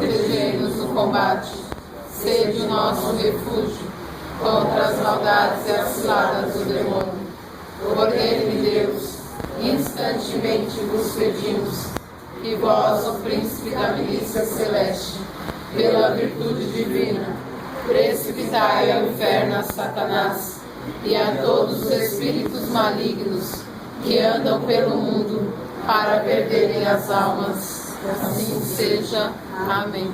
protegei-nos no combate. Sede o nosso refúgio contra as maldades e as ciladas do demônio. Cordeiro de Deus, instantemente vos pedimos, que vós, o príncipe da milícia celeste, pela virtude divina, precipitai ao inferno a Satanás e a todos os espíritos malignos que andam pelo mundo para perderem as almas. Assim seja. Amém.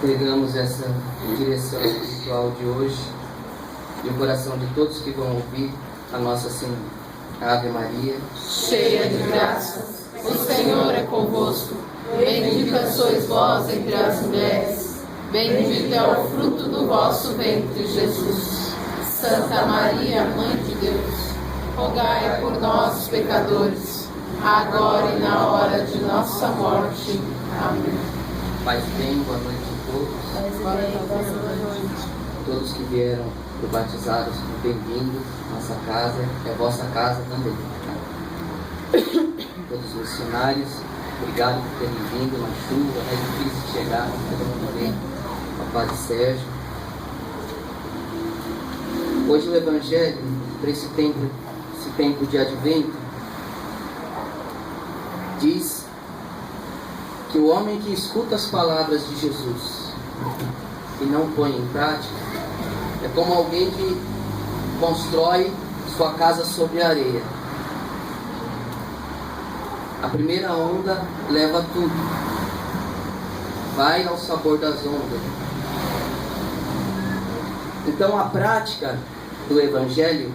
Entregamos essa direção espiritual de hoje e o coração de todos que vão ouvir a Nossa Senhora. Ave Maria, cheia de graça, o Senhor é convosco. Bendita sois vós entre as mulheres, bendito é o fruto do vosso ventre, Jesus. Santa Maria, Mãe de Deus, rogai por nós, pecadores, agora e na hora de nossa morte. Amém. Paz bem, boa noite a todos. Todos que vieram por batizados, bem-vindos à nossa casa, é a vossa casa também. Todos os missionários, obrigado por terem vindo na chuva, é difícil de chegar, todo mundo bem. Padre Sérgio. Hoje o Evangelho, para esse tempo de Advento, diz que o homem que escuta as palavras de Jesus e não põe em prática é como alguém que constrói sua casa sobre a areia. A primeira onda leva tudo, vai ao sabor das ondas. Então a prática do Evangelho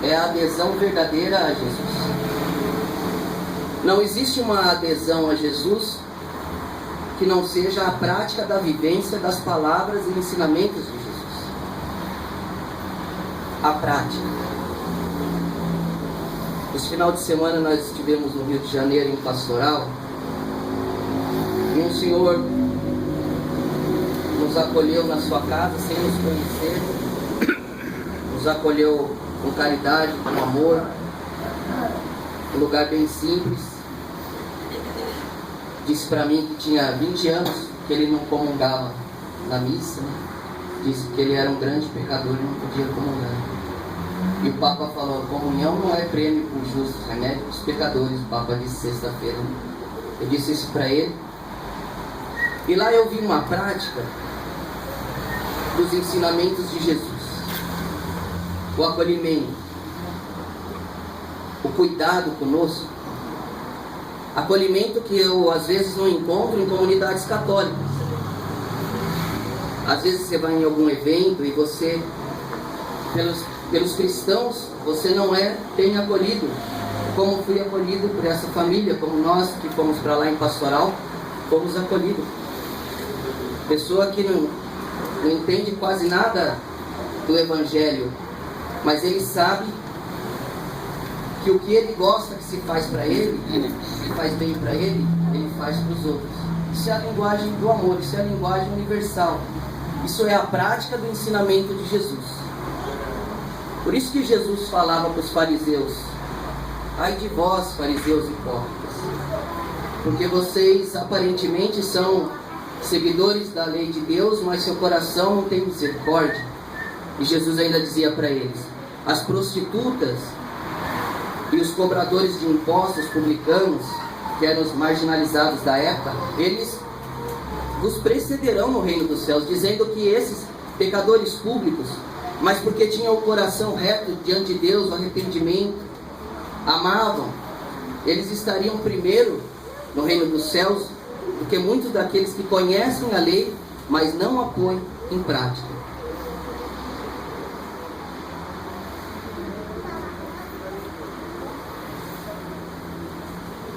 é a adesão verdadeira a Jesus. Não existe uma adesão a Jesus que não seja a prática da vivência das palavras e ensinamentos de Jesus. A prática. Esse final de semana nós estivemos no Rio de Janeiro em pastoral e um senhor nos acolheu na sua casa sem nos conhecer, nos acolheu com caridade, com amor, um lugar bem simples. Disse para mim que tinha 20 anos que ele não comungava na missa, né? Disse que ele era um grande pecador e não podia comungar. E o Papa falou: comunhão não é prêmio por justos, remédio para os pecadores. O Papa disse sexta-feira. Eu disse isso para ele. E lá eu vi uma prática dos ensinamentos de Jesus. O acolhimento, o cuidado conosco. Acolhimento que eu às vezes não encontro em comunidades católicas. Às vezes você vai em algum evento e você, pelos cristãos, você não é bem acolhido, como fui acolhido por essa família, como nós que fomos para lá em pastoral, fomos acolhidos. Pessoa que não entende quase nada do Evangelho, mas ele sabe que o que ele gosta que se faz para ele, que faz bem para ele faz para os outros. Isso é a linguagem do amor, isso é a linguagem universal. Isso é a prática do ensinamento de Jesus. Por isso que Jesus falava para os fariseus: ai de vós, fariseus hipócritas, porque vocês aparentemente são seguidores da lei de Deus, mas seu coração não tem misericórdia. E Jesus ainda dizia para eles: as prostitutas e os cobradores de impostos publicanos, que eram os marginalizados da época, eles vos precederão no reino dos céus, dizendo que esses pecadores públicos, mas porque tinham o coração reto diante de Deus, o arrependimento, amavam, eles estariam primeiro no reino dos céus do que muitos daqueles que conhecem a lei, mas não a põem em prática.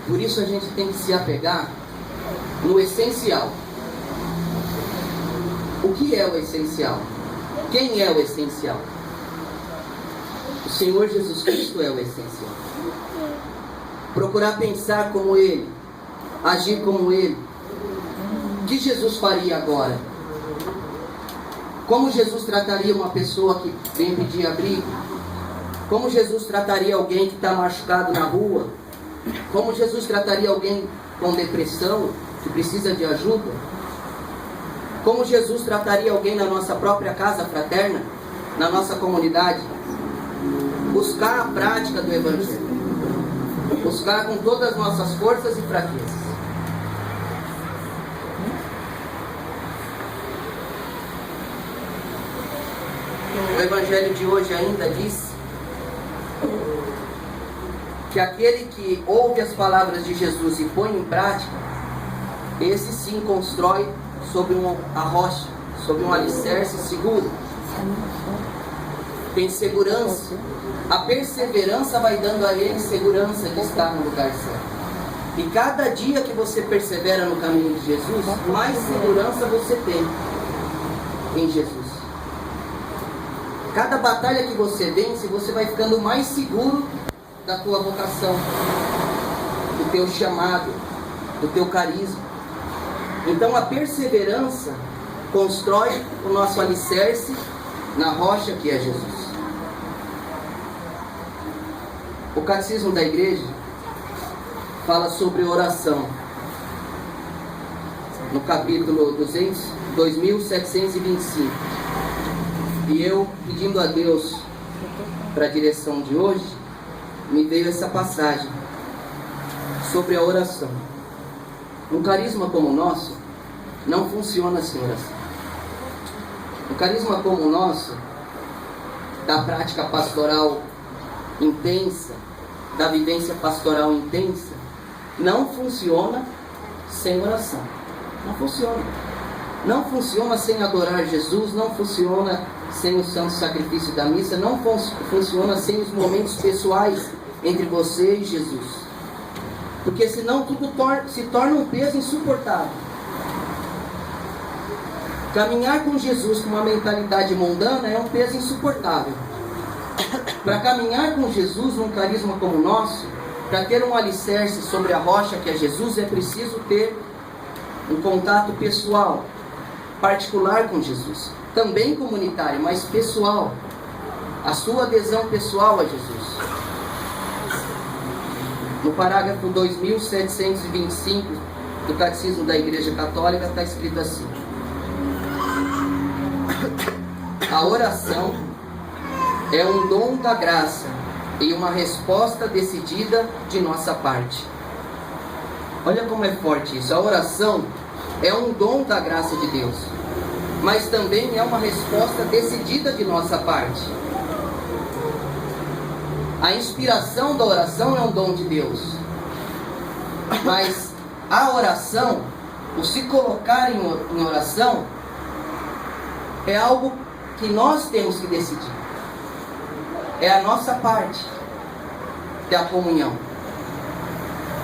Por isso a gente tem que se apegar no essencial. O que é o essencial? Quem é o essencial? O Senhor Jesus Cristo é o essencial. Procurar pensar como Ele, agir como Ele. O que Jesus faria agora? Como Jesus trataria uma pessoa que vem pedir abrigo? Como Jesus trataria alguém que está machucado na rua? Como Jesus trataria alguém com depressão, que precisa de ajuda? Como Jesus trataria alguém na nossa própria casa fraterna, na nossa comunidade? Buscar a prática do Evangelho. Buscar com todas as nossas forças e fraquezas. O Evangelho de hoje ainda diz que aquele que ouve as palavras de Jesus e põe em prática, esse sim constrói sobre a rocha, sobre um alicerce seguro. Tem segurança. A perseverança vai dando a ele segurança de estar no lugar certo. E cada dia que você persevera no caminho de Jesus, mais segurança você tem em Jesus. Cada batalha que você vence, você vai ficando mais seguro da tua vocação, do teu chamado, do teu carisma. Então a perseverança constrói o nosso alicerce na rocha que é Jesus. O Catecismo da Igreja fala sobre oração. No capítulo 2725. E eu, pedindo a Deus para a direção de hoje, me veio essa passagem sobre a oração. Um carisma como o nosso não funciona sem oração. Um carisma como o nosso, da prática pastoral intensa, da vivência pastoral intensa, não funciona sem oração. Não funciona. Não funciona sem adorar Jesus, não funciona sem o santo sacrifício da missa, não funciona sem os momentos pessoais entre você e Jesus. Porque senão tudo se torna um peso insuportável. Caminhar com Jesus com uma mentalidade mundana é um peso insuportável. Para caminhar com Jesus num carisma como o nosso, para ter um alicerce sobre a rocha que é Jesus, é preciso ter um contato pessoal, particular com Jesus. Também comunitário, mas pessoal. A sua adesão pessoal a Jesus. No parágrafo 2725 do Catecismo da Igreja Católica está escrito assim: a oração é um dom da graça e uma resposta decidida de nossa parte. Olha como é forte isso. A oração é um dom da graça de Deus, mas também é uma resposta decidida de nossa parte. A inspiração da oração é um dom de Deus, mas a oração, o se colocar em oração, é algo que nós temos que decidir. É a nossa parte da comunhão.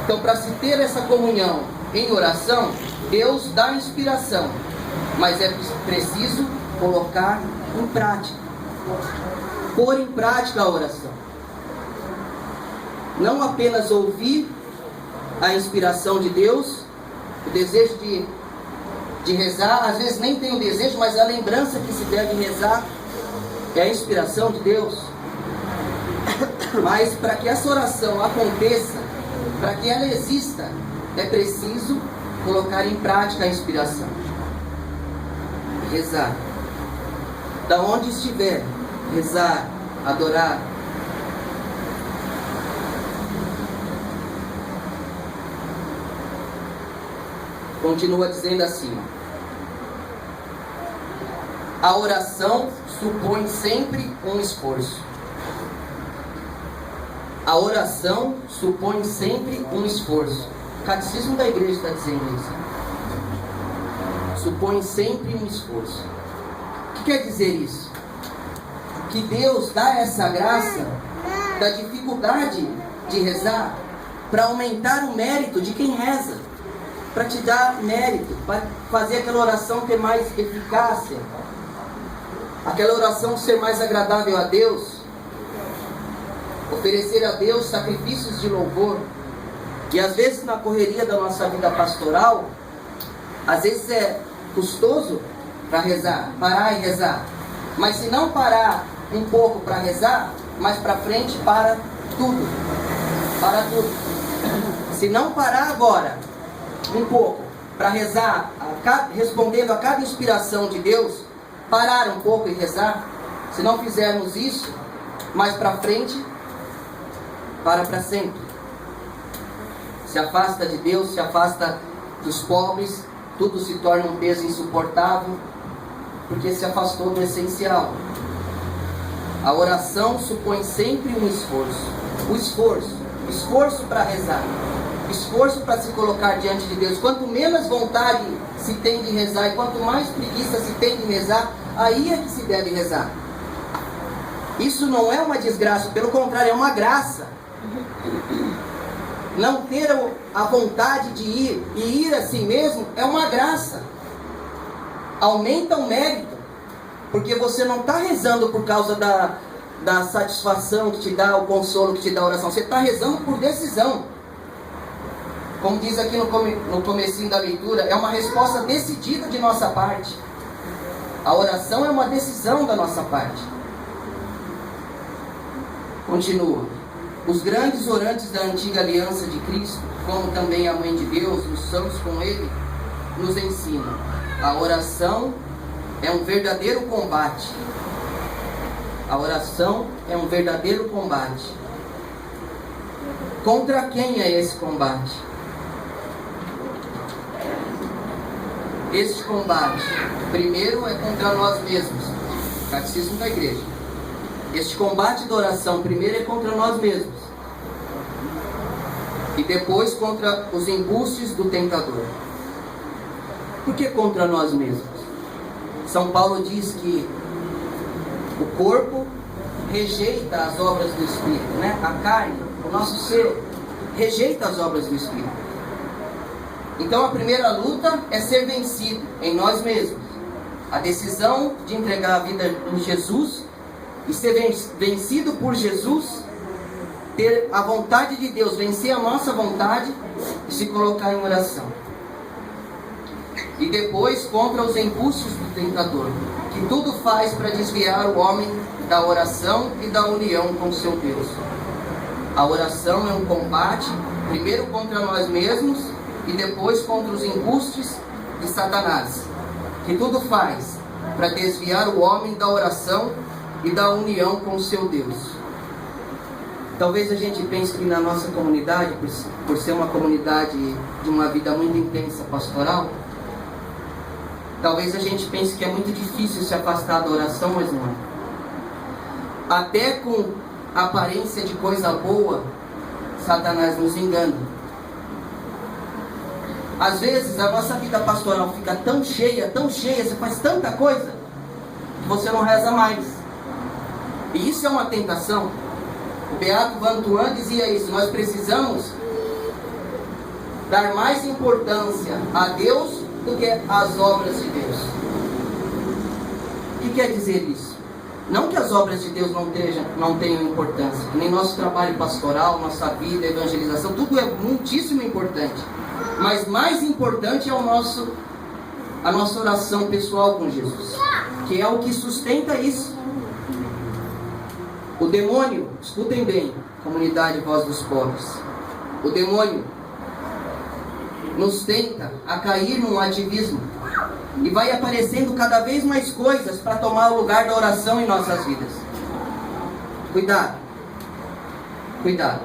Então, para se ter essa comunhão em oração, Deus dá inspiração, mas é preciso colocar em prática, pôr em prática a oração. Não apenas ouvir a inspiração de Deus, o desejo de rezar, às vezes nem tem o desejo, mas a lembrança que se deve rezar é a inspiração de Deus. Mas para que essa oração aconteça, para que ela exista, é preciso colocar em prática a inspiração. Rezar. Da onde estiver, rezar, adorar. Continua dizendo assim: a oração supõe sempre um esforço. A oração supõe sempre um esforço. O Catecismo da Igreja está dizendo isso. Supõe sempre um esforço. O que quer dizer isso? Que Deus dá essa graça da dificuldade de rezar para aumentar o mérito de quem reza, para te dar mérito, para fazer aquela oração ter mais eficácia, aquela oração ser mais agradável a Deus, oferecer a Deus sacrifícios de louvor. E às vezes na correria da nossa vida pastoral, às vezes é custoso para rezar, parar e rezar. Mas se não parar um pouco para rezar, mais para frente para tudo. Para tudo. Se não parar agora, um pouco, para rezar, respondendo a cada inspiração de Deus, parar um pouco e rezar, se não fizermos isso, mais para frente, para sempre. Se afasta de Deus, se afasta dos pobres, tudo se torna um peso insuportável, porque se afastou do essencial. A oração supõe sempre um esforço. Esforço para rezar. Esforço para se colocar diante de Deus. Quanto menos vontade se tem de rezar e quanto mais preguiça se tem de rezar, aí é que se deve rezar. Isso não é uma desgraça, pelo contrário, é uma graça. Não ter a vontade de ir e ir a si mesmo é uma graça. Aumenta o mérito, porque você não está rezando por causa da satisfação que te dá, o consolo que te dá a oração. Você está rezando por decisão. Como diz aqui no comecinho da leitura, é uma resposta decidida de nossa parte. A oração é uma decisão da nossa parte. Continua. Os grandes orantes da antiga aliança de Cristo, como também a Mãe de Deus, os santos com Ele, nos ensinam. A oração é um verdadeiro combate. A oração é um verdadeiro combate. Contra quem é esse combate? Este combate, primeiro, é contra nós mesmos. Catecismo da Igreja. Este combate da oração, primeiro, é contra nós mesmos. E depois contra os embustes do tentador. Por que contra nós mesmos? São Paulo diz que o corpo rejeita as obras do Espírito, né? A carne, o nosso ser, rejeita as obras do Espírito. Então a primeira luta é ser vencido em nós mesmos. A decisão de entregar a vida em Jesus e ser vencido por Jesus, ter a vontade de Deus, vencer a nossa vontade e se colocar em oração. E depois contra os embustes do tentador, que tudo faz para desviar o homem da oração e da união com seu Deus. A oração é um combate, primeiro contra nós mesmos e depois contra os embustes de Satanás, que tudo faz para desviar o homem da oração e da união com o seu Deus. Talvez a gente pense que na nossa comunidade, por ser uma comunidade de uma vida muito intensa pastoral, talvez a gente pense que é muito difícil se afastar da oração, mas não é. Até com aparência de coisa boa, Satanás nos engana. Às vezes a nossa vida pastoral fica tão cheia, você faz tanta coisa, que você não reza mais. E isso é uma tentação. O Beato Van Tuan dizia isso: nós precisamos dar mais importância a Deus do que às obras de Deus. O que quer dizer isso? Não que as obras de Deus não tenham importância, nem nosso trabalho pastoral, nossa vida, evangelização, tudo é muitíssimo importante. Mas mais importante é a nossa oração pessoal com Jesus, que é o que sustenta isso. O demônio, escutem bem, comunidade Voz dos Pobres, o demônio nos tenta a cair num ativismo e vai aparecendo cada vez mais coisas para tomar o lugar da oração em nossas vidas. Cuidado, cuidado,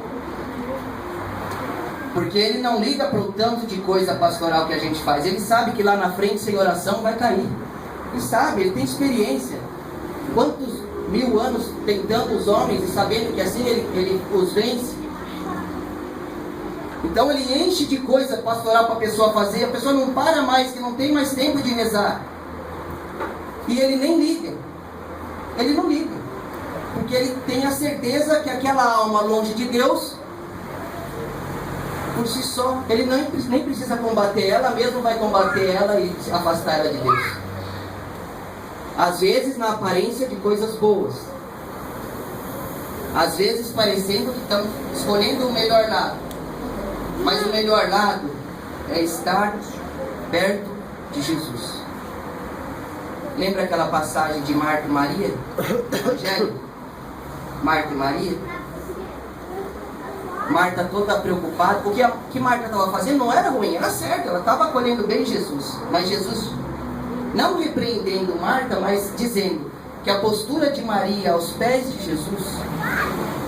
porque ele não liga para o tanto de coisa pastoral que a gente faz. Ele sabe que lá na frente sem oração vai cair. Ele sabe, ele tem experiência. Quantos 1000 anos tentando os homens e sabendo que assim ele os vence. Então ele enche de coisa pastoral para a pessoa fazer. A pessoa não para mais, que não tem mais tempo de rezar. E ele nem liga. Ele não liga. Porque ele tem a certeza que aquela alma longe de Deus, por si só, ele nem precisa combater ela, mesmo vai combater ela e afastar ela de Deus. Às vezes na aparência de coisas boas, às vezes parecendo que estamos escolhendo o melhor lado, mas o melhor lado é estar perto de Jesus. Lembra aquela passagem de Marta e Maria, do Evangelho? Marta e Maria? Marta toda preocupada, porque o que Marta estava fazendo não era ruim, era certo, ela estava acolhendo bem Jesus. Mas Jesus, não repreendendo Marta, mas dizendo que a postura de Maria aos pés de Jesus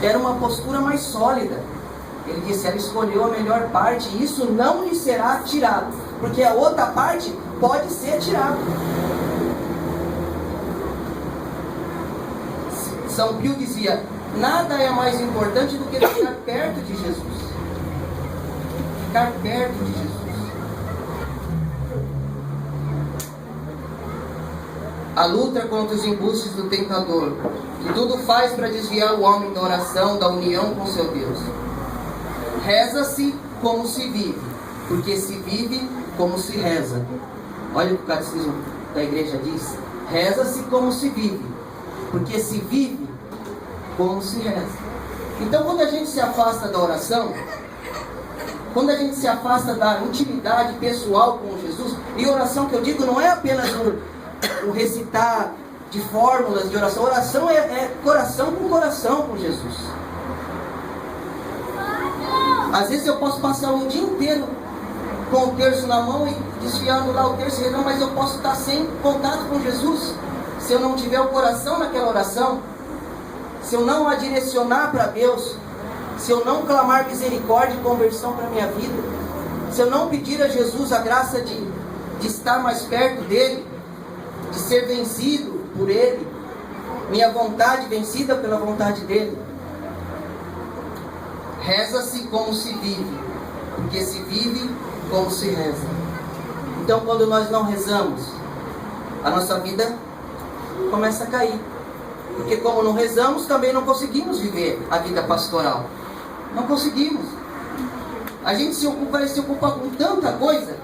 era uma postura mais sólida. Ele disse, ela escolheu a melhor parte, e isso não lhe será tirado, porque a outra parte pode ser tirada. São Pio dizia, nada é mais importante do que ficar perto de Jesus. Ficar perto de Jesus. A luta contra os embustes do tentador, que tudo faz para desviar o homem da oração, da união com seu Deus. Reza-se como se vive, porque se vive como se reza. Olha o que o catecismo da igreja diz. Reza-se como se vive, porque se vive como se reza. Então, quando a gente se afasta da oração, quando a gente se afasta da intimidade pessoal com Jesus, e oração que eu digo não é apenas um recitar de fórmulas de oração. Oração é coração com Jesus. Às vezes eu posso passar um dia inteiro com o terço na mão e desfiando lá o terço, mas eu posso estar sem contato com Jesus. Se eu não tiver o coração naquela oração, se eu não a direcionar para Deus, se eu não clamar misericórdia e conversão para a minha vida, se eu não pedir a Jesus a graça de estar mais perto dEle, de ser vencido por Ele, minha vontade vencida pela vontade dEle. Reza-se como se vive, porque se vive como se reza. Então, quando nós não rezamos, a nossa vida começa a cair. Porque como não rezamos, também não conseguimos viver a vida pastoral. Não conseguimos. A gente vai se ocupar com tanta coisa,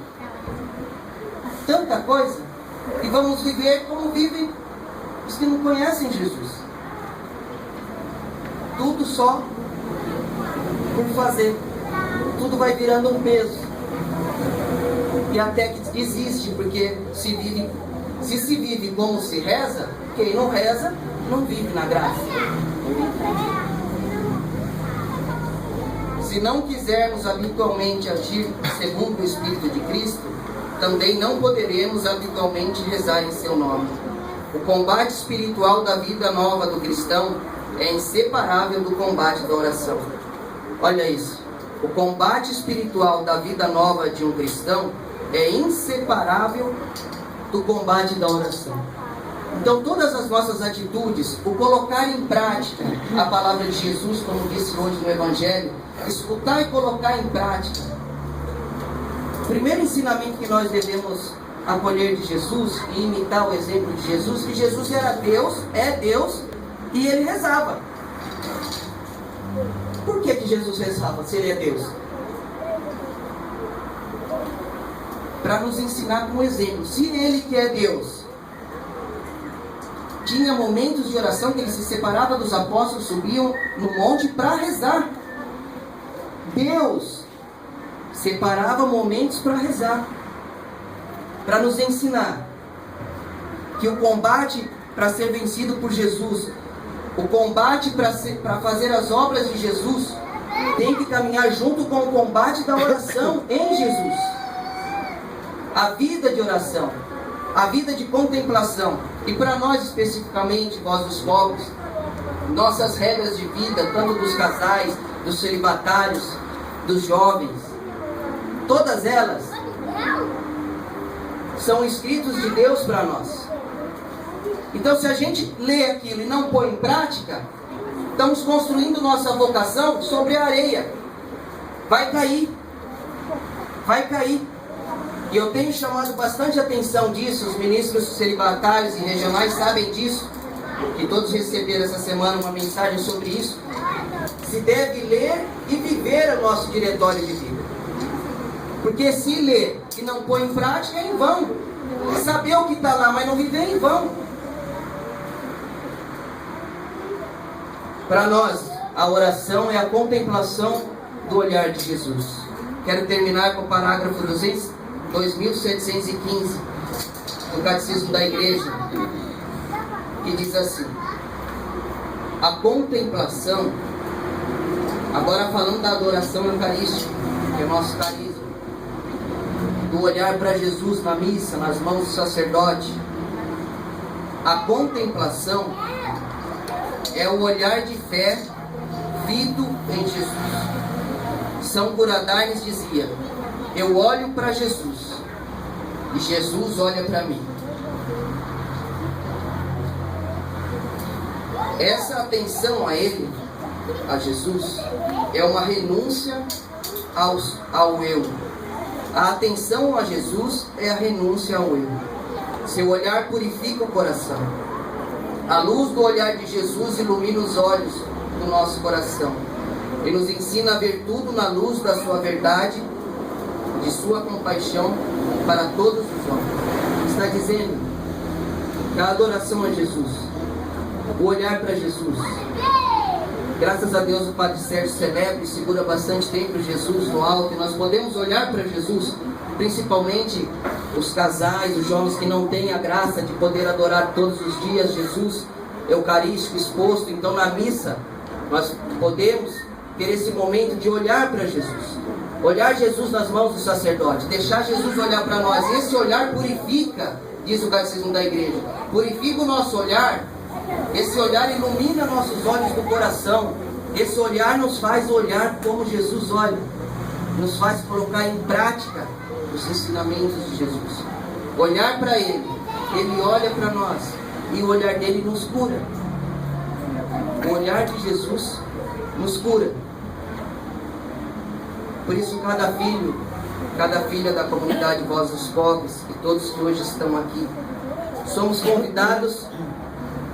e vamos viver como vivem os que não conhecem Jesus. Tudo só por fazer. Tudo vai virando um peso. E até que desiste, porque se se vive como se reza, quem não reza, não vive na graça. Se não quisermos habitualmente agir segundo o Espírito de Cristo, também não poderemos habitualmente rezar em seu nome. O combate espiritual da vida nova do cristão é inseparável do combate da oração. Olha isso. O combate espiritual da vida nova de um cristão é inseparável do combate da oração. Então, todas as nossas atitudes, o colocar em prática a palavra de Jesus, como disse hoje no Evangelho, escutar e colocar em prática. O primeiro ensinamento que nós devemos acolher de Jesus e imitar o exemplo de Jesus, que Jesus era Deus, é Deus, e Ele rezava. Por que Jesus rezava, se Ele é Deus? Para nos ensinar como exemplo. Se Ele, que é Deus, tinha momentos de oração que Ele se separava dos apóstolos, subiam no monte para rezar. Deus separava momentos para rezar, para nos ensinar que o combate para ser vencido por Jesus, o combate para fazer as obras de Jesus, tem que caminhar junto com o combate da oração em Jesus. A vida de oração, a vida de contemplação, e para nós especificamente, vós dos pobres, nossas regras de vida, tanto dos casais, dos celibatários, dos jovens, todas elas são escritos de Deus para nós. Então, se a gente lê aquilo e não põe em prática, estamos construindo nossa vocação sobre a areia. Vai cair. Vai cair. E eu tenho chamado bastante atenção disso, os ministros celibatários e regionais sabem disso, que todos receberam essa semana uma mensagem sobre isso. Se deve ler e viver o nosso diretório de vida. Porque se ler e não põe em prática, é em vão. Saber o que está lá, mas não viver, é em vão. Para nós, a oração é a contemplação do olhar de Jesus. Quero terminar com o parágrafo 2715 do Catecismo da Igreja, que diz assim: a contemplação Agora falando da adoração eucarística, que é o nosso carisma, do olhar para Jesus na missa, nas mãos do sacerdote. A contemplação é o olhar de fé vindo em Jesus. São Buradanes dizia: eu olho para Jesus e Jesus olha para mim. Essa atenção a Ele, a Jesus, é uma renúncia ao eu. A atenção a Jesus é a renúncia ao eu. Seu olhar purifica o coração. A luz do olhar de Jesus ilumina os olhos do nosso coração e nos ensina a ver tudo na luz da sua verdade, de sua compaixão para todos os homens. Está dizendo que a adoração a Jesus, o olhar para Jesus. Graças a Deus o Padre Sérgio celebra e segura bastante tempo Jesus no alto, e nós podemos olhar para Jesus, principalmente os casais, os jovens que não têm a graça de poder adorar todos os dias Jesus eucarístico exposto. Então na missa nós podemos ter esse momento de olhar para Jesus, olhar Jesus nas mãos do sacerdote, deixar Jesus olhar para nós. Esse olhar purifica, diz o Catecismo da Igreja, purifica o nosso olhar. Esse olhar ilumina nossos olhos do coração. Esse olhar nos faz olhar como Jesus olha, nos faz colocar em prática os ensinamentos de Jesus. Olhar para Ele, Ele olha para nós, e o olhar dele nos cura. O olhar de Jesus nos cura. Por isso cada filho, cada filha da comunidade Voz dos Pobres, e todos que hoje estão aqui, somos convidados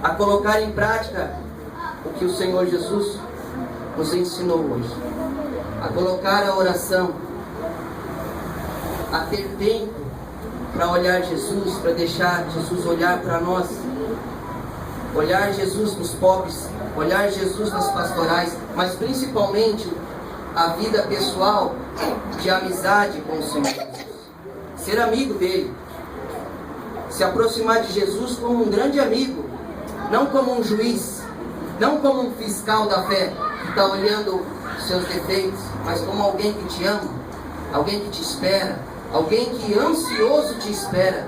a colocar em prática o que o Senhor Jesus nos ensinou hoje. A colocar a oração, a ter tempo para olhar Jesus, para deixar Jesus olhar para nós. Olhar Jesus nos pobres, olhar Jesus nas pastorais, mas principalmente a vida pessoal de amizade com o Senhor Jesus. Ser amigo dele. Se aproximar de Jesus como um grande amigo, não como um juiz, não como um fiscal da fé que está olhando seus defeitos, mas como alguém que te ama, alguém que te espera, alguém que ansioso te espera.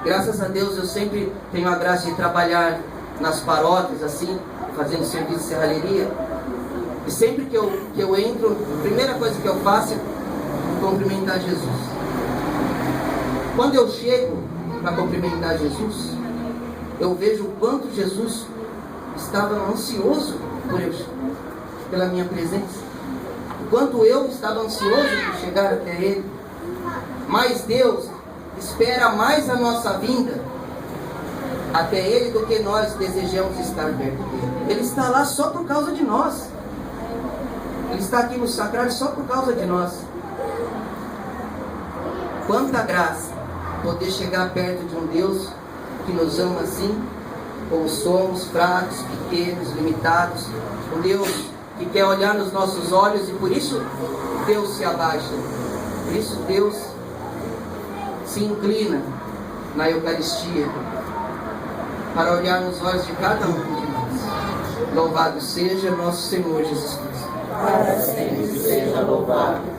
Graças a Deus eu sempre tenho a graça de trabalhar nas paróquias, assim, fazendo serviço de serralheria. E sempre que eu entro, a primeira coisa que eu faço é cumprimentar Jesus. Quando eu chego para cumprimentar Jesus, eu vejo o quanto Jesus estava ansioso pela minha presença. O quanto eu estava ansioso por chegar até Ele. Mas Deus espera mais a nossa vinda até Ele do que nós desejamos estar perto dEle. Ele está lá só por causa de nós. Ele está aqui no sacrário só por causa de nós. Quanta graça poder chegar perto de um Deus que nos ama assim, como somos, fracos, pequenos, limitados. Um Deus que quer olhar nos nossos olhos, e por isso Deus se abaixa. Por isso Deus se inclina na Eucaristia para olhar nos olhos de cada um de nós. Louvado seja nosso Senhor Jesus Cristo. Para sempre seja louvado.